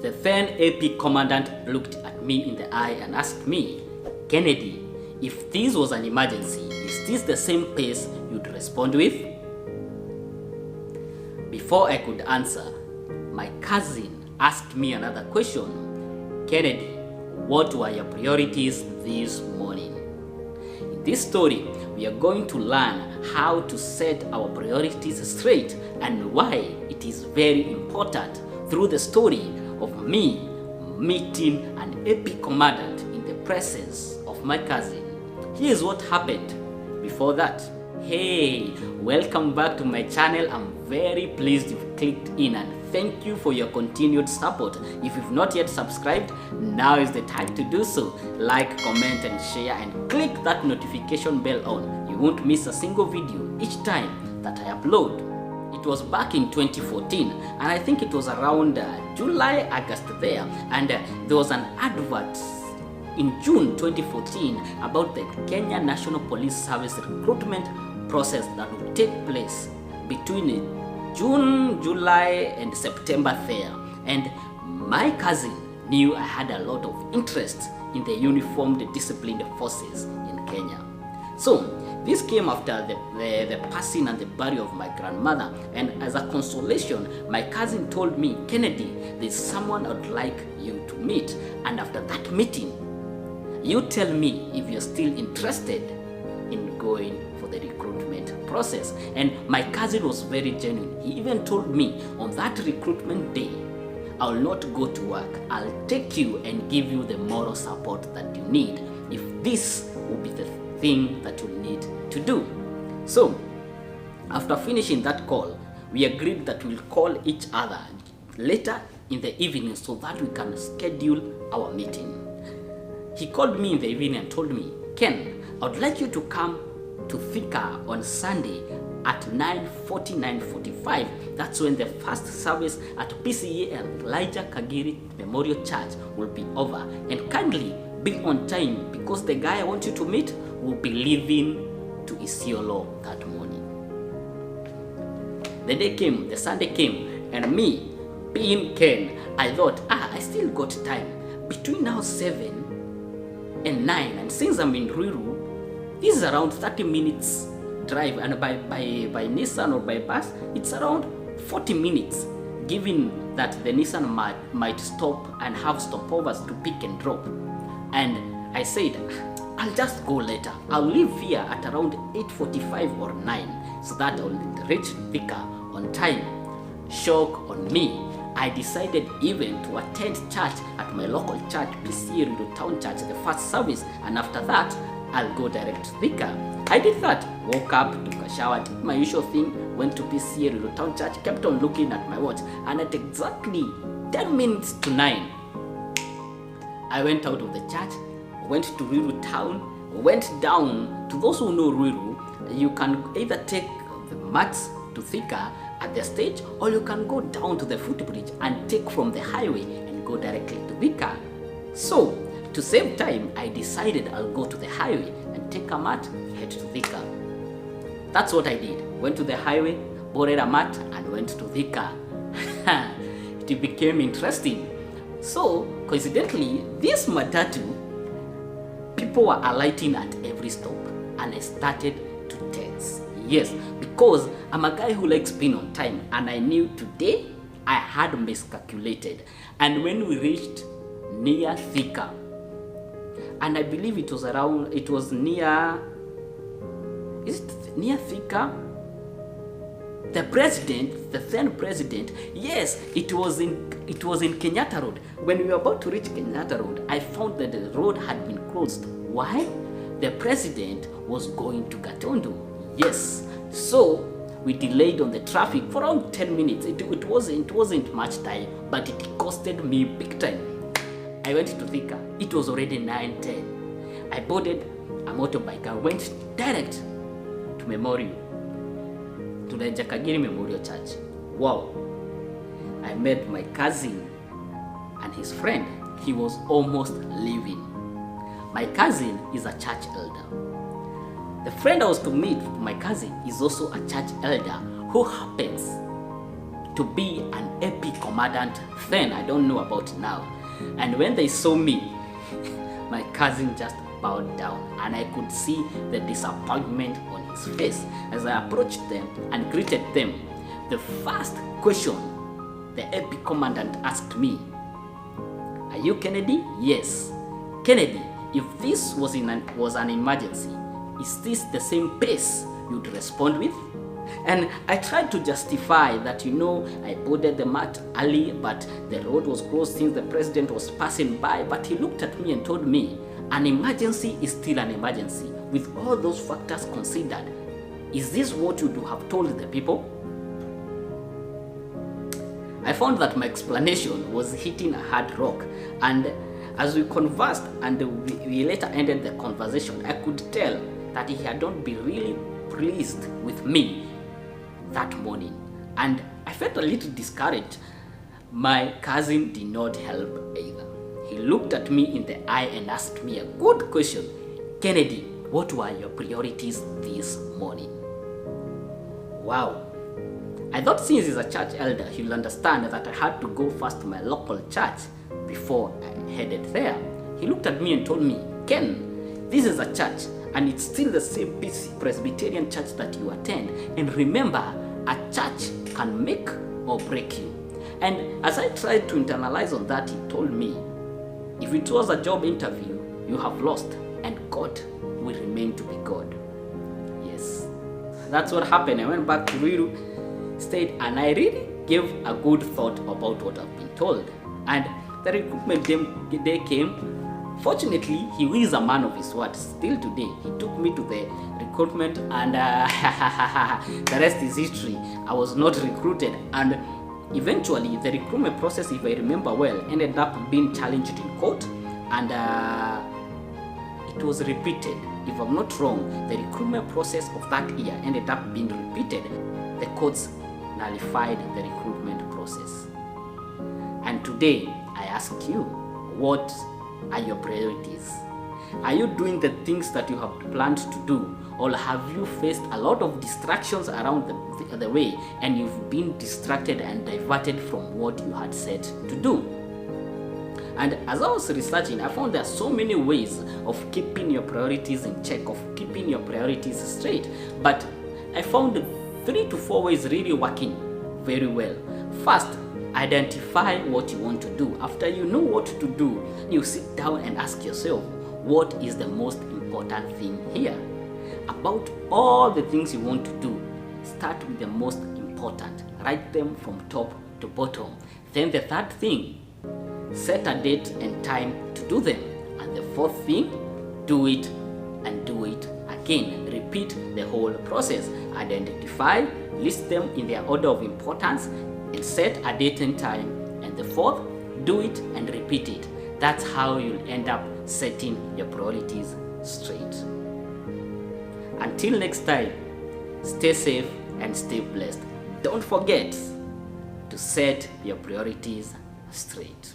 The then AP commandant looked at me in the eye and asked me, "Kennedy, if this was an emergency, is this the same pace you'd respond with?" Before I could answer, my cousin asked me another question. "Kennedy, what were your priorities this morning?" In this story, we are going to learn how to set our priorities straight and why it is very important through the story of me meeting an AP commandant in the presence of my cousin. Here's what happened before that. Hey, welcome back to my channel. I'm very pleased you've clicked in and thank you for your continued support. If you've not yet subscribed, now is the time to do so. Like, comment and share and click that notification bell on. You won't miss a single video each time that I upload. It was back in 2014 and I think it was around July, August there, and there was an advert in June 2014 about the Kenya National Police Service recruitment process that would take place between June, July and September there. And my cousin knew I had a lot of interest in the uniformed disciplined forces in Kenya. So this came after the passing and the burial of my grandmother, and as a consolation, my cousin told me, "Kennedy, there's someone I'd like you to meet, and after that meeting, you tell me if you're still interested in going for the recruitment process." And my cousin was very genuine. He even told me, "On that recruitment day, I'll not go to work. I'll take you and give you the moral support that you need if this will be the thing that you need to do." So after finishing that call, we agreed that we'll call each other later in the evening so that we can schedule our meeting. He called me in the evening and told me, "Ken, I would like you to come to Thika on Sunday at 9:40, 9:45. That's when the first service at PCA and Elijah Kagiri Memorial Church will be over. And kindly be on time because the guy I want you to meet will be leaving to Isiolo that morning." The day came, the Sunday came, and me, being Ken, I thought, I still got time. Between now 7 and 9, and since I'm in Ruiru, this is around 30 minutes drive, and by Nissan or by bus, it's around 40 minutes, given that the Nissan might stop and have stopovers to pick and drop. And I said, I'll just go later. I'll leave here at around 8:45 or 9 so that I'll reach Thika on time. Shock on me. I decided even to attend church at my local church, PCA Rido Town Church, the first service, and after that, I'll go direct to Thika. I did that. Woke up, took a shower, did my usual thing, went to PCA Rido Town Church, kept on looking at my watch, and at exactly 10 minutes to 9, I went out of the church, went to Ruiru town, went down. To those who know Ruiru, you can either take the mats to Thika at the stage, or you can go down to the footbridge and take from the highway and go directly to Thika. So, to save time, I decided I'll go to the highway and take a mat, head to Thika. That's what I did. Went to the highway, borrowed a mat, and went to Thika. It became interesting. So, coincidentally, this matatu, people were alighting at every stop, and I started to text. Yes, because I'm a guy who likes being on time, and I knew today I had miscalculated. And when we reached near Thika, and I believe it was near, is it near Thika? The president, the then president, yes, it was in Kenyatta Road. When we were about to reach Kenyatta Road, I found that the road had been closed. Why? The president was going to Gatundu. Yes. So we delayed on the traffic for around 10 minutes. It wasn't much time, but it costed me big time. I went to Thika. It was already 9:10. I boarded a motorbike and went direct to Memorial, to the Jakagiri Memorial Church. Wow. I met my cousin and his friend. He was almost leaving. My cousin is a church elder. The friend I was to meet, my cousin, is also a church elder who happens to be an AP commandant then. I don't know about now. And when they saw me, my cousin just bowed down, and I could see the disappointment on his face as I approached them and greeted them. The first question the AP commandant asked me, "Are you Kennedy?" "Yes." "Kennedy, if this was an emergency, is this the same pace you'd respond with?" And I tried to justify that, I boarded the mat early, but the road was closed since the president was passing by. But he looked at me and told me, an emergency is still an emergency. With all those factors considered, is this what you would have told the people? I found that my explanation was hitting a hard rock, and as we conversed and we later ended the conversation, I could tell that he had not been really pleased with me that morning, and I felt a little discouraged. My cousin did not help either. He looked at me in the eye and asked me a good question. "Kennedy, what were your priorities this morning?" Wow. I thought since he's a church elder, he'll understand that I had to go first to my local church before I headed there. He looked at me and told me, "Ken, this is a church, and it's still the same Presbyterian church that you attend. And remember, a church can make or break you." And as I tried to internalize on that, he told me, "If it was a job interview, you have lost, and God will remain to be God." Yes, that's what happened. I went back to Ruiru, stayed, and I really gave a good thought about what I've been told. And the recruitment day came. Fortunately, he is a man of his word. Still today, he took me to the recruitment, and the rest is history. I was not recruited, and eventually the recruitment process, if I remember well, ended up being challenged in court, and it was repeated. If I'm not wrong, the recruitment process of that year ended up being repeated. The courts nullified the recruitment process. And today, I ask you, what are your priorities? Are you doing the things that you have planned to do, or have you faced a lot of distractions around the way, and you've been distracted and diverted from what you had set to do? And as I was researching, I found there are so many ways of keeping your priorities in check, of keeping your priorities straight. But I found 3 to 4 ways really working very well. First, identify what you want to do. After you know what to do, you sit down and ask yourself, what is the most important thing here? About all the things you want to do, start with the most important. Write them from top to bottom. Then the third thing, set a date and time to do them. And the fourth thing, do it and do it again. Repeat the whole process. Identify, list them in their order of importance, and set a date and time. And the fourth, do it and repeat it. That's how you'll end up setting your priorities straight. Until next time, stay safe and stay blessed. Don't forget to set your priorities straight.